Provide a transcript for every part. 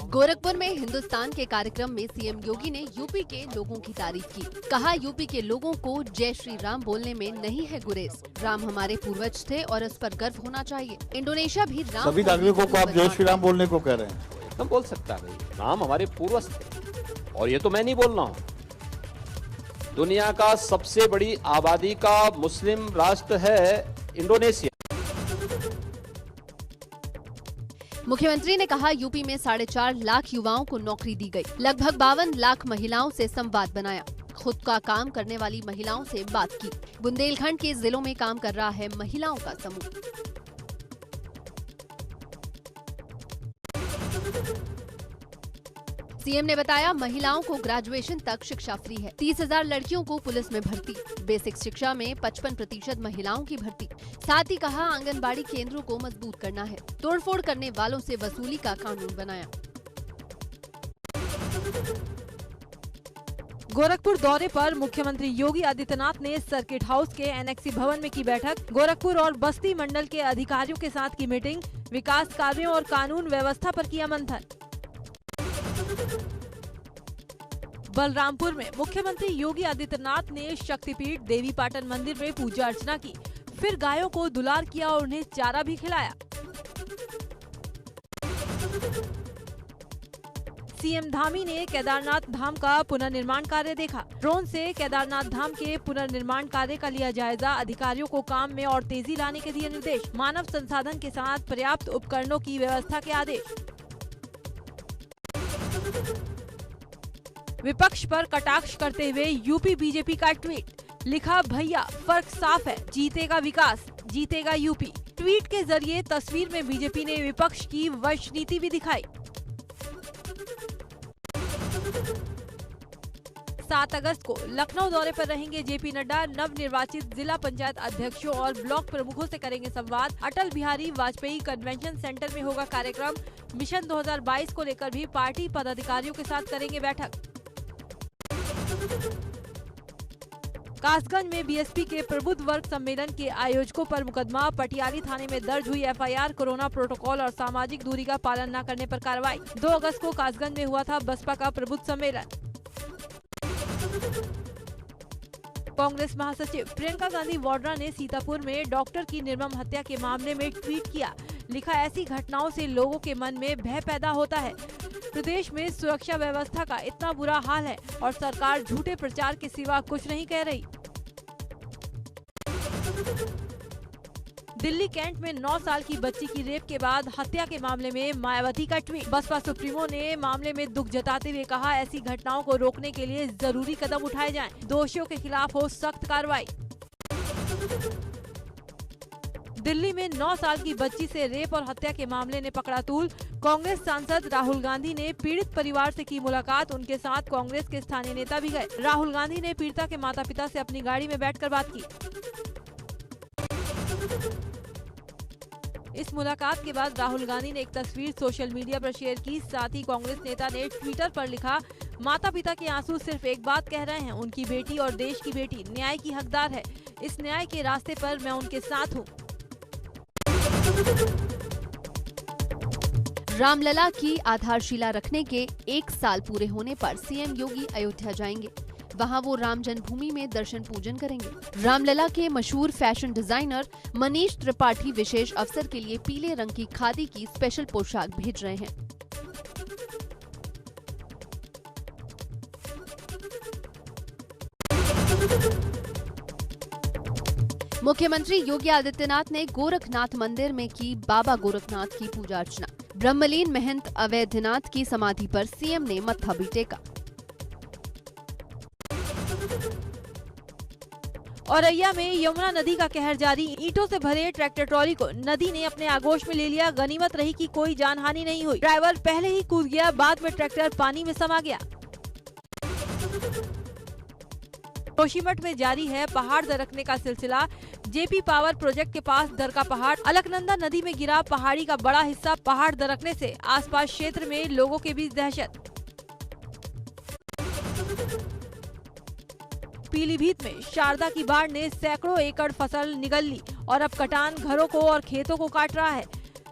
गोरखपुर में हिंदुस्तान के कार्यक्रम में सीएम योगी ने यूपी के लोगों की तारीफ की। कहा, यूपी के लोगों को जय श्री राम बोलने में नहीं है गुरेज। राम हमारे पूर्वज थे और इस पर गर्व होना चाहिए। इंडोनेशिया भी राम सभी नागरिकों को आप जय श्री राम बोलने को कह रहे हैं। एकदम बोल सकता है भाई, राम हमारे पूर्वज थे और ये तो मैं नहीं बोल रहा हूँ। दुनिया का सबसे बड़ी आबादी का मुस्लिम राष्ट्र है इंडोनेशिया। मुख्यमंत्री ने कहा, यूपी में 4.5 लाख युवाओं को नौकरी दी गई। लगभग 52 लाख महिलाओं से संवाद बनाया। खुद का काम करने वाली महिलाओं से बात की। बुंदेलखंड के जिलों में काम कर रहा है महिलाओं का समूह। सीएम ने बताया, महिलाओं को ग्रेजुएशन तक शिक्षा फ्री है। 30,000 लड़कियों को पुलिस में भर्ती। बेसिक शिक्षा में 55% महिलाओं की भर्ती। साथ ही कहा, आंगनबाड़ी केंद्रों को मजबूत करना है। तोड़फोड़ करने वालों से वसूली का कानून बनाया। गोरखपुर दौरे पर मुख्यमंत्री योगी आदित्यनाथ ने सर्किट हाउस के एनेक्सी भवन में की बैठक। गोरखपुर और बस्ती मंडल के अधिकारियों के साथ की मीटिंग। विकास कार्यों और कानून व्यवस्था पर किया मंथन। बलरामपुर में मुख्यमंत्री योगी आदित्यनाथ ने शक्तिपीठ देवी पाटन मंदिर में पूजा अर्चना की। फिर गायों को दुलार किया और उन्हें चारा भी खिलाया। सीएम धामी ने केदारनाथ धाम का पुनर्निर्माण कार्य देखा। ड्रोन से केदारनाथ धाम के पुनर्निर्माण कार्य का लिया जायजा। अधिकारियों को काम में और तेजी लाने के दिए निर्देश। मानव संसाधन के साथ पर्याप्त उपकरणों की व्यवस्था के आदेश। विपक्ष पर कटाक्ष करते हुए यूपी बीजेपी का ट्वीट। लिखा, भैया फर्क साफ है, जीतेगा विकास, जीतेगा यूपी। ट्वीट के जरिए तस्वीर में बीजेपी ने विपक्ष की वश नीति भी दिखाई। 7 अगस्त को लखनऊ दौरे पर रहेंगे जेपी नड्डा। नवनिर्वाचित जिला पंचायत अध्यक्षों और ब्लॉक प्रमुखों से करेंगे संवाद। अटल बिहारी वाजपेयी कन्वेंशन सेंटर में होगा कार्यक्रम। मिशन 2022 को लेकर भी पार्टी पदाधिकारियों के साथ करेंगे बैठक। कासगंज में बीएसपी के प्रबुद्ध वर्ग सम्मेलन के आयोजकों पर मुकदमा। पटियाली थाने में दर्ज हुई एफआईआर। कोरोना प्रोटोकॉल और सामाजिक दूरी का पालन न करने पर कार्रवाई। 2 अगस्त को कासगंज में हुआ था बसपा का प्रबुद्ध सम्मेलन। कांग्रेस महासचिव प्रियंका गांधी वाड्रा ने सीतापुर में डॉक्टर की निर्मम हत्या के मामले में ट्वीट किया। लिखा, ऐसी घटनाओं से लोगों के मन में भय पैदा होता है। प्रदेश में सुरक्षा व्यवस्था का इतना बुरा हाल है और सरकार झूठे प्रचार के सिवा कुछ नहीं कह रही। दिल्ली कैंट में 9 साल की बच्ची की रेप के बाद हत्या के मामले में मायावती का ट्वीट। बसपा सुप्रीमो ने मामले में दुख जताते हुए कहा, ऐसी घटनाओं को रोकने के लिए जरूरी कदम उठाए जाएं। दोषियों के खिलाफ हो सख्त कार्रवाई। दिल्ली में 9 साल की बच्ची से रेप और हत्या के मामले ने पकड़ा तूल। कांग्रेस सांसद राहुल गांधी ने पीड़ित परिवार से की मुलाकात। उनके साथ कांग्रेस के स्थानीय नेता भी गए। राहुल गांधी ने पीड़िता के माता पिता से अपनी गाड़ी में बैठकर बात की। इस मुलाकात के बाद राहुल गांधी ने एक तस्वीर सोशल मीडिया पर शेयर की। साथ ही कांग्रेस नेता ने ट्विटर पर लिखा, माता पिता के आंसू सिर्फ एक बात कह रहे हैं, उनकी बेटी और देश की बेटी न्याय की हकदार है। इस न्याय के रास्ते पर मैं उनके साथ हूँ। रामलला की आधारशिला रखने के 1 साल पूरे होने पर सीएम योगी अयोध्या जाएंगे। वहां वो राम जन्मभूमि में दर्शन पूजन करेंगे। रामलला के मशहूर फैशन डिजाइनर मनीष त्रिपाठी विशेष अवसर के लिए पीले रंग की खादी की स्पेशल पोशाक भेज रहे हैं। मुख्यमंत्री योगी आदित्यनाथ ने गोरखनाथ मंदिर में की बाबा गोरखनाथ की पूजा अर्चना। ब्रह्मलीन महंत अवैधनाथ की समाधि पर सीएम ने मत्था भी टेका। औरैया में यमुना नदी का कहर जारी। ईंटों से भरे ट्रैक्टर ट्रॉली को नदी ने अपने आगोश में ले लिया। गनीमत रही कि कोई जानहानि नहीं हुई। ड्राइवर पहले ही कूद गया, बाद में ट्रैक्टर पानी में समा गया। जोशीमठ में जारी है पहाड़ दरकने का सिलसिला। जेपी पावर प्रोजेक्ट के पास दरका पहाड़। अलकनंदा नदी में गिरा पहाड़ी का बड़ा हिस्सा। पहाड़ दरकने से आसपास क्षेत्र में लोगों के बीच दहशत। पीलीभीत में शारदा की बाढ़ ने सैकड़ों एकड़ फसल निगल ली और अब कटान घरों को और खेतों को काट रहा है।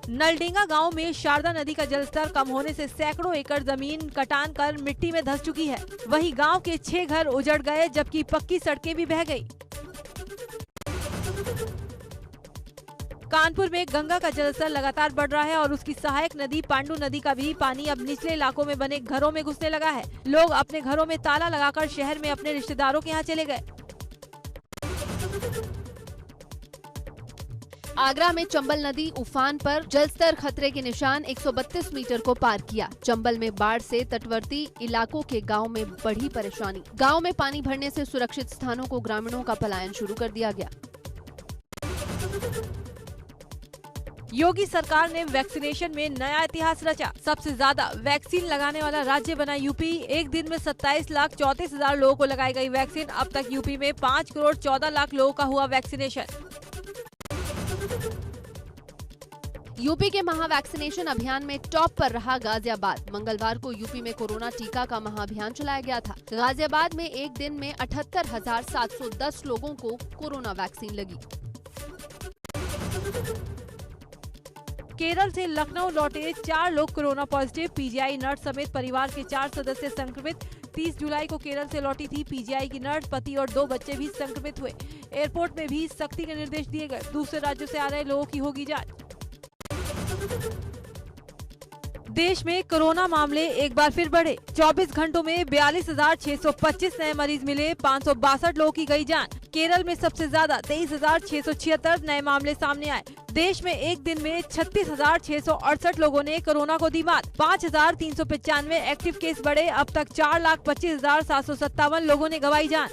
नलडेंगा गांव में शारदा नदी का जलस्तर कम होने से सैकड़ों एकड़ जमीन कटान कर मिट्टी में धंस चुकी है। वहीं गांव के 6 घर उजड़ गए, जबकि पक्की सड़कें भी बह गई। कानपुर में गंगा का जलस्तर लगातार बढ़ रहा है और उसकी सहायक नदी पांडु नदी का भी पानी अब निचले इलाकों में बने घरों में घुसने लगा है। लोग अपने घरों में ताला लगाकर शहर में अपने रिश्तेदारों के यहाँ चले गए। आगरा में चंबल नदी उफान पर, जलस्तर खतरे के निशान 132 मीटर को पार किया। चंबल में बाढ़ से तटवर्ती इलाकों के गांव में बढ़ी परेशानी। गांव में पानी भरने से सुरक्षित स्थानों को ग्रामीणों का पलायन शुरू कर दिया गया। योगी सरकार ने वैक्सीनेशन में नया इतिहास रचा। सबसे ज्यादा वैक्सीन लगाने वाला राज्य बना यूपी। एक दिन में 27,34,000 लोगों को लगाई गई वैक्सीन। अब तक यूपी में 5,14,00,000 लोगों का हुआ वैक्सीनेशन। यूपी के महा वैक्सीनेशन अभियान में टॉप पर रहा गाजियाबाद। मंगलवार को यूपी में कोरोना टीका का महाअभियान चलाया गया था। गाजियाबाद में एक दिन में 78,710 लोगों को कोरोना वैक्सीन लगी। केरल से लखनऊ लौटे 4 लोग कोरोना पॉजिटिव। पीजीआई नर्स समेत परिवार के 4 सदस्य संक्रमित। 30 जुलाई को केरल से लौटी थी पीजीआई की नर्स, पति और 2 बच्चे भी संक्रमित हुए। एयरपोर्ट में भी सख्ती के निर्देश दिए गए। दूसरे राज्यों से आ रहे लोगों की होगी जांच। देश में कोरोना मामले एक बार फिर बढ़े। 24 घंटों में 42,625 नए मरीज मिले। 562 लोगों की गई जान। केरल में सबसे ज्यादा 23,676 नए मामले सामने आए। देश में एक दिन में 36,668 लोगों ने कोरोना को दी मात। 5,395 एक्टिव केस बढ़े। अब तक 4,25,757 लोगों ने गंवाई जान।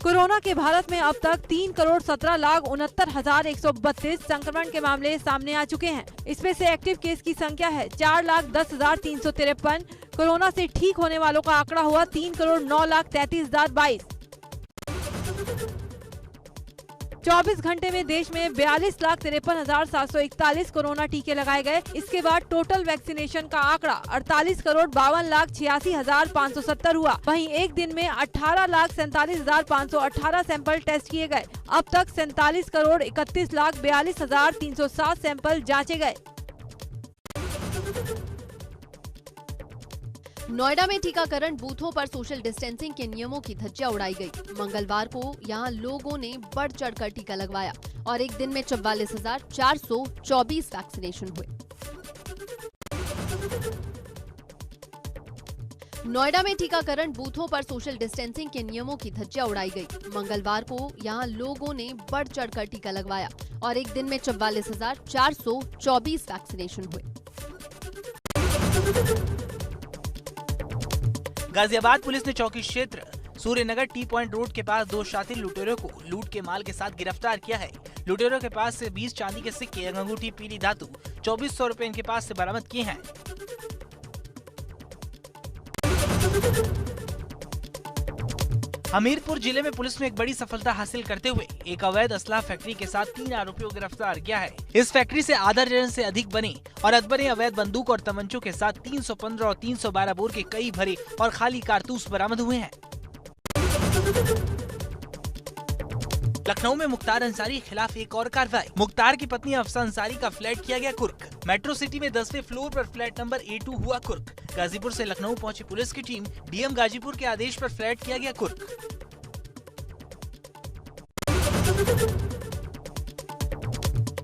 कोरोना के भारत में अब तक 3,17,69,132 संक्रमण के मामले सामने आ चुके हैं। इसमें से एक्टिव केस की संख्या है 4,10,353। कोरोना से ठीक होने वालों का आंकड़ा हुआ 3,09,33,022। 24 घंटे में देश में 42,53,741 कोरोना टीके लगाए गए। इसके बाद टोटल वैक्सीनेशन का आंकड़ा 48,52,86,570 हुआ। वहीं एक दिन में 18,47,518 सैंपल टेस्ट किए गए। अब तक 47,31,42,307 सैंपल जांचे गए। नोएडा में टीकाकरण बूथों पर सोशल डिस्टेंसिंग के नियमों की धज्जियां उड़ाई गई। मंगलवार को यहां लोगों ने बढ़ चढ़कर टीका लगवाया और एक दिन में 44,424 वैक्सीनेशन हुए। नोएडा में टीकाकरण बूथों पर सोशल डिस्टेंसिंग के नियमों की धज्जियां उड़ाई गई। मंगलवार को यहां लोगों ने बढ़ चढ़कर टीका लगवाया और एक दिन में 44,424 वैक्सीनेशन हुए। गाजियाबाद पुलिस ने चौकी क्षेत्र सूर्यनगर टी पॉइंट रोड के पास 2 शातिर लुटेरों को लूट के माल के साथ गिरफ्तार किया है। लुटेरों के पास से 20 चांदी के सिक्के, एक अंगूठी, पीली धातु, 2400 रुपए इनके पास से बरामद किए हैं। हमीरपुर जिले में पुलिस ने एक बड़ी सफलता हासिल करते हुए एक अवैध असलाह फैक्ट्री के साथ 3 आरोपियों को गिरफ्तार किया है। इस फैक्ट्री से आधा दर्जन से अधिक बने और अधबने अवैध बंदूक और तमंचों के साथ 315 और 312 बोर के कई भरे और खाली कारतूस बरामद हुए हैं। लखनऊ में मुख्तार अंसारी के खिलाफ एक और कार्रवाई। मुख्तार की पत्नी अफसा अंसारी का फ्लैट किया गया कुर्क। मेट्रो सिटी में 10वें फ्लोर पर फ्लैट नंबर A2 हुआ कुर्क। गाजीपुर से लखनऊ पहुंची पुलिस की टीम, डीएम गाजीपुर के आदेश पर फ्लैट किया गया कुर्क।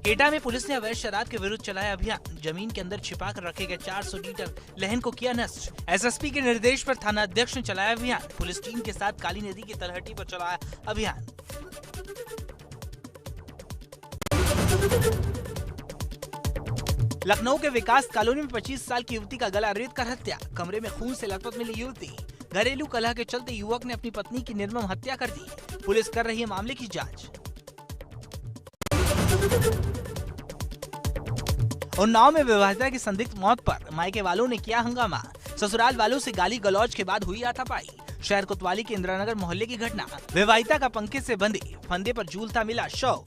एटा में पुलिस ने अवैध शराब के विरुद्ध चलाया अभियान। जमीन के अंदर छिपा कर रखे गए 400 लीटर लहन को किया नष्ट। एसएसपी के निर्देश पर थाना अध्यक्ष ने चलाया अभियान। पुलिस टीम के साथ काली नदी की तलहटी पर चलाया अभियान। लखनऊ के विकास कॉलोनी में 25 साल की युवती का गला रेत कर हत्या। कमरे में खून से लथपथ मिली युवती। घरेलू कलह के चलते युवक ने अपनी पत्नी की निर्मम हत्या कर दी। पुलिस कर रही है मामले की जांच। उन्नाव में विवाहिता की संदिग्ध मौत पर मायके वालों ने किया हंगामा। ससुराल वालों से गाली गलौज के बाद हुई हाथापाई। शहर कोतवाली के इंदिरानगर मोहल्ले की घटना। विवाहिता का पंखे से बंधे फंदे पर झूलता मिला शव।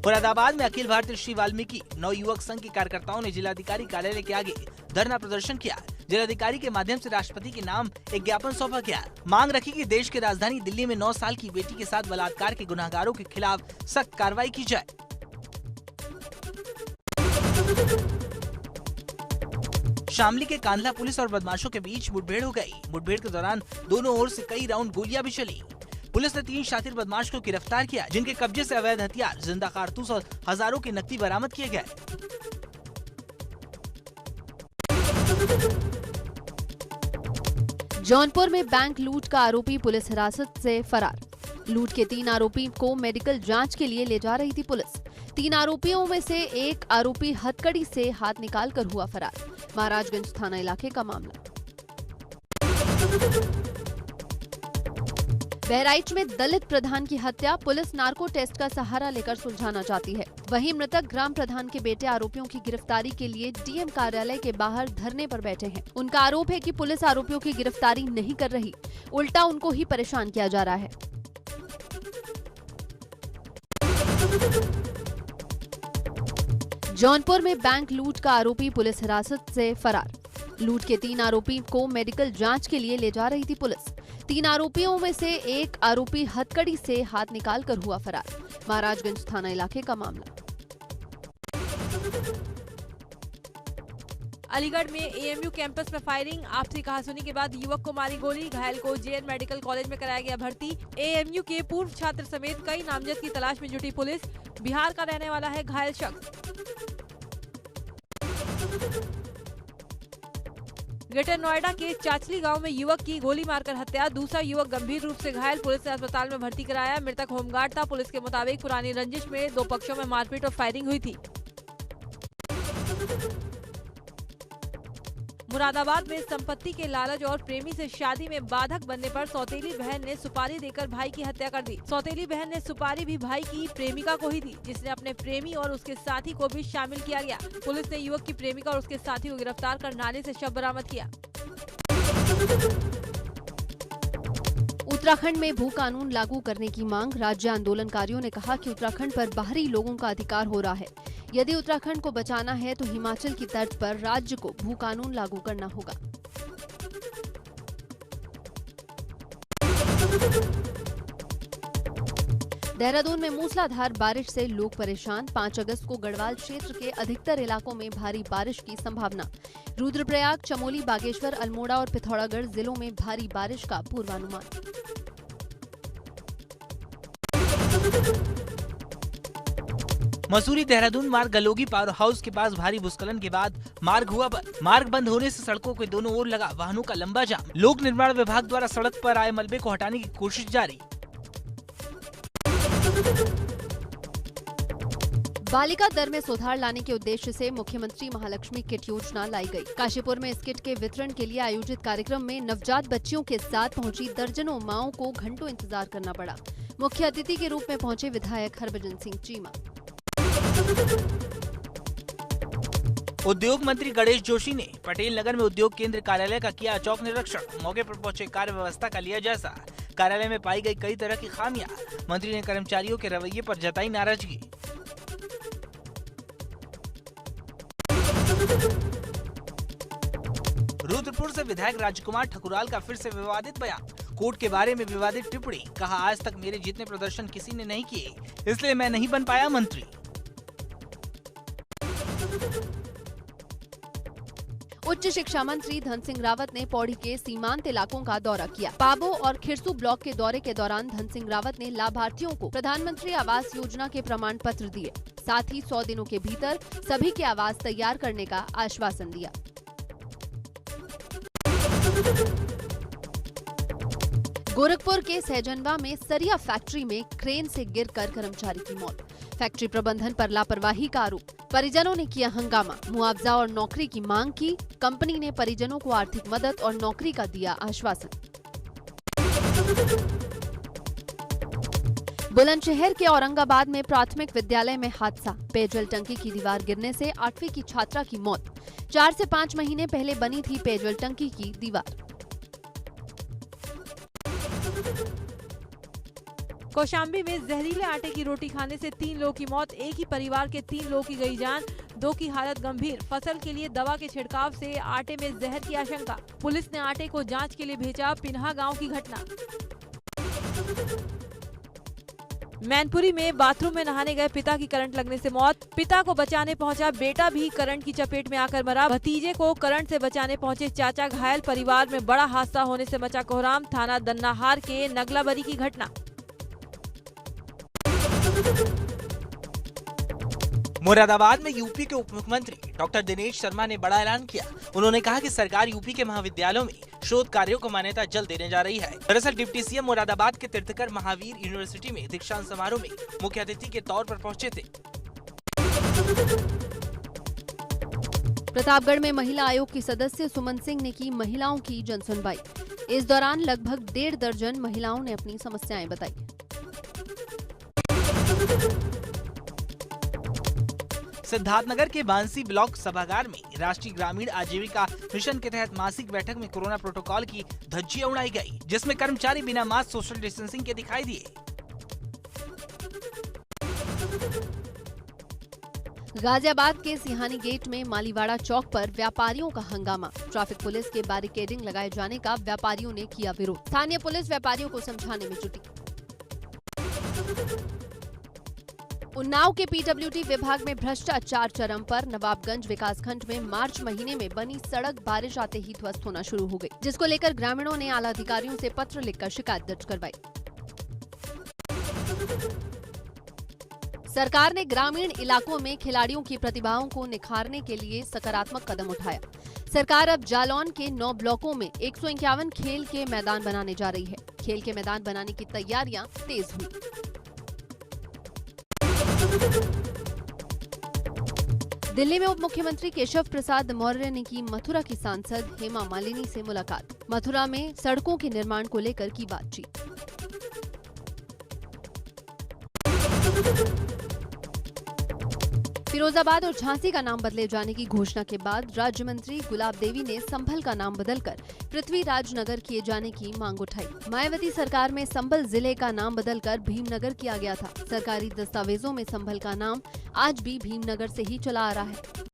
मुरादाबाद में अखिल भारतीय श्री वाल्मीकि नवयुवक संघ के कार्यकर्ताओं ने जिलाधिकारी कार्यालय के आगे धरना प्रदर्शन किया। जिलाधिकारी के माध्यम से राष्ट्रपति के नाम एक ज्ञापन सौंपा गया। मांग रखी कि देश की राजधानी दिल्ली में 9 साल की बेटी के साथ बलात्कार के गुनहगारों के खिलाफ सख्त कार्रवाई की जाए। शामली के कांधला पुलिस और बदमाशों के बीच मुठभेड़ हो गई। मुठभेड़ के दौरान दोनों ओर से कई राउंड गोलियां भी चली। पुलिस ने 3 शातिर बदमाश को गिरफ्तार किया, जिनके कब्जे से अवैध हथियार, जिंदा कारतूस और हजारों की नकदी बरामद किए गए। जौनपुर में बैंक लूट का आरोपी पुलिस हिरासत से फरार। लूट के 3 आरोपी को मेडिकल जांच के लिए ले जा रही थी पुलिस। 3 आरोपियों में से एक आरोपी हथकड़ी से हाथ निकालकर हुआ फरार। महाराजगंज थाना इलाके का मामला। बहराइच में दलित प्रधान की हत्या, पुलिस नार्को टेस्ट का सहारा लेकर सुलझाना चाहती है। वहीं मृतक ग्राम प्रधान के बेटे आरोपियों की गिरफ्तारी के लिए डीएम कार्यालय के बाहर धरने पर बैठे हैं। उनका आरोप है कि पुलिस आरोपियों की गिरफ्तारी नहीं कर रही, उल्टा उनको ही परेशान किया जा रहा है। जौनपुर में बैंक लूट का आरोपी पुलिस हिरासत से फरार। लूट के 3 आरोपी को मेडिकल जांच के लिए ले जा रही थी पुलिस। 3 आरोपियों में से एक आरोपी हथकड़ी से हाथ निकालकर हुआ फरार। महाराजगंज थाना इलाके का मामला। अलीगढ़ में एएमयू कैंपस में फायरिंग, आपसी कहासुनी के बाद युवक को मारी गोली, घायल को जेएन मेडिकल कॉलेज में कराया गया भर्ती। एएमयू के पूर्व छात्र समेत कई नामजद की तलाश में जुटी पुलिस। बिहार का रहने वाला है घायल शख्स। ग्रेटर नोएडा के चाचली गांव में युवक की गोली मारकर हत्या, दूसरा युवक गंभीर रूप से घायल, पुलिस ने अस्पताल में भर्ती कराया। मृतक होमगार्ड था। पुलिस के मुताबिक पुरानी रंजिश में 2 पक्षों में मारपीट और फायरिंग हुई थी। मुरादाबाद में संपत्ति के लालच और प्रेमी से शादी में बाधक बनने पर सौतेली बहन ने सुपारी देकर भाई की हत्या कर दी। सौतेली बहन ने सुपारी भी भाई की प्रेमिका को ही दी, जिसने अपने प्रेमी और उसके साथी को भी शामिल किया गया। पुलिस ने युवक की प्रेमिका और उसके साथी को गिरफ्तार कर नाले से शव बरामद किया। उत्तराखंड में भू कानून लागू करने की मांग, राज्य आंदोलनकारियों ने कहा कि उत्तराखंड पर बाहरी लोगों का अधिकार हो रहा है। यदि उत्तराखंड को बचाना है तो हिमाचल की तर्ज पर राज्य को भू कानून लागू करना होगा। देहरादून में मूसलाधार बारिश से लोग परेशान। 5 अगस्त को गढ़वाल क्षेत्र के अधिकतर इलाकों में भारी बारिश की संभावना। रुद्रप्रयाग, चमोली, बागेश्वर, अल्मोड़ा और पिथौरागढ़ जिलों में भारी बारिश का पूर्वानुमान। मसूरी देहरादून मार्ग गलोगी पावर हाउस के पास भारी भूस्खलन के बाद मार्ग हुआ बंद। मार्ग बंद होने से सड़कों के दोनों ओर लगा वाहनों का लंबा जाम। लोक निर्माण विभाग द्वारा सड़क पर आए मलबे को हटाने की कोशिश जारी। बालिका दर में सुधार लाने के उद्देश्य से मुख्यमंत्री महालक्ष्मी किट योजना लाई गई। काशीपुर में इस किट के वितरण के लिए आयोजित कार्यक्रम में नवजात बच्चियों के साथ पहुंची दर्जनों माओं को घंटों इंतजार करना पड़ा। मुख्य अतिथि के रूप में पहुंचे विधायक हरभजन सिंह चीमा। उद्योग मंत्री गणेश जोशी ने पटेल नगर में उद्योग केंद्र कार्यालय का किया चौक निरीक्षण। मौके पर पहुंचे कार्य व्यवस्था का लिया जायजा। कार्यालय में पाई गई कई तरह की खामियां। मंत्री ने कर्मचारियों के रवैये पर जताई नाराजगी। रुद्रपुर से विधायक राजकुमार ठकुराल का फिर से विवादित बयान। कोर्ट के बारे में विवादित टिप्पणी। कहा, आज तक मेरे जितने प्रदर्शन किसी ने नहीं किए, इसलिए मैं नहीं बन पाया मंत्री। उच्च शिक्षा मंत्री धन सिंह रावत ने पौड़ी के सीमांत इलाकों का दौरा किया। पाबो और खिरसू ब्लॉक के दौरे के दौरान धन सिंह रावत ने लाभार्थियों को प्रधानमंत्री आवास योजना के प्रमाण पत्र दिए। साथ ही 100 दिनों के भीतर सभी के आवास तैयार करने का आश्वासन दिया। गोरखपुर के सहजनवा में सरिया फैक्ट्री में क्रेन से गिरकर कर्मचारी की मौत। फैक्ट्री प्रबंधन पर लापरवाही का आरोप। परिजनों ने किया हंगामा, मुआवजा और नौकरी की मांग की। कंपनी ने परिजनों को आर्थिक मदद और नौकरी का दिया आश्वासन। बुलंदशहर के औरंगाबाद में प्राथमिक विद्यालय में हादसा। पेयजल टंकी की दीवार गिरने से 8वीं की छात्रा की मौत। 4 से 5 महीने पहले बनी थी पेयजल टंकी की दीवार। कौशाम्बी में जहरीले आटे की रोटी खाने से 3 लोगों की मौत, एक ही परिवार के 3 लोगों की गई जान, 2 की हालत गंभीर। फसल के लिए दवा के छिड़काव से आटे में जहर की आशंका, पुलिस ने आटे को जांच के लिए भेजा। पिन्हा गांव की घटना। मैनपुरी में बाथरूम में नहाने गए पिता की करंट लगने से मौत, पिता को बचाने पहुंचा बेटा भी करंट की चपेट में आकर मरा। भतीजे को करंट से बचाने पहुंचे चाचा घायल। परिवार में बड़ा हादसा होने से मचा कोहराम। थाना दन्नाहार के नगलाबरी की घटना। मुरादाबाद में यूपी के उप मुख्यमंत्री डॉक्टर दिनेश शर्मा ने बड़ा ऐलान किया। उन्होंने कहा कि सरकार यूपी के महाविद्यालयों में शोध कार्यों को मान्यता जल्द देने जा रही है। दरअसल डिप्टी सीएम मुरादाबाद के तीर्थकर महावीर यूनिवर्सिटी में दीक्षांत समारोह में मुख्य अतिथि के तौर पर पहुंचे थे। प्रतापगढ़ में महिला आयोग की सदस्य सुमन सिंह ने की महिलाओं की जनसुनवाई। इस दौरान लगभग 1.5 दर्जन महिलाओं ने अपनी समस्याएं बताई। सिद्धार्थनगर के बांसी ब्लॉक सभागार में राष्ट्रीय ग्रामीण आजीविका मिशन के तहत मासिक बैठक में कोरोना प्रोटोकॉल की धज्जियां उड़ाई गई, जिसमें कर्मचारी बिना मास्क सोशल डिस्टेंसिंग के दिखाई दिए। गाजियाबाद के सिहानी गेट में मालीवाड़ा चौक पर व्यापारियों का हंगामा। ट्रैफिक पुलिस के बैरिकेडिंग लगाए जाने का व्यापारियों ने किया विरोध। स्थानीय पुलिस व्यापारियों को समझाने में जुटी। उन्नाव के पीडब्ल्यूडी विभाग में भ्रष्टाचार चरम पर। नवाबगंज विकासखंड में मार्च महीने में बनी सड़क बारिश आते ही ध्वस्त होना शुरू हो गई, जिसको लेकर ग्रामीणों ने आला अधिकारियों से पत्र लिखकर शिकायत दर्ज करवाई। सरकार ने ग्रामीण इलाकों में खिलाड़ियों की प्रतिभाओं को निखारने के लिए सकारात्मक कदम उठाया। सरकार अब जालौन के 9 ब्लॉकों में 151 खेल के मैदान बनाने जा रही है। खेल के मैदान बनाने की तैयारियां तेज हुई। दिल्ली में उप मुख्यमंत्री केशव प्रसाद मौर्य ने की मथुरा की सांसद हेमा मालिनी से मुलाकात। मथुरा में सड़कों के निर्माण को लेकर की बातचीत। फिरोजाबाद और झांसी का नाम बदले जाने की घोषणा के बाद राज्य मंत्री गुलाब देवी ने संभल का नाम बदलकर पृथ्वीराज नगर किए जाने की मांग उठाई। मायावती सरकार में संभल जिले का नाम बदलकर भीमनगर किया गया था। सरकारी दस्तावेजों में संभल का नाम आज भी भीमनगर से ही चला आ रहा है।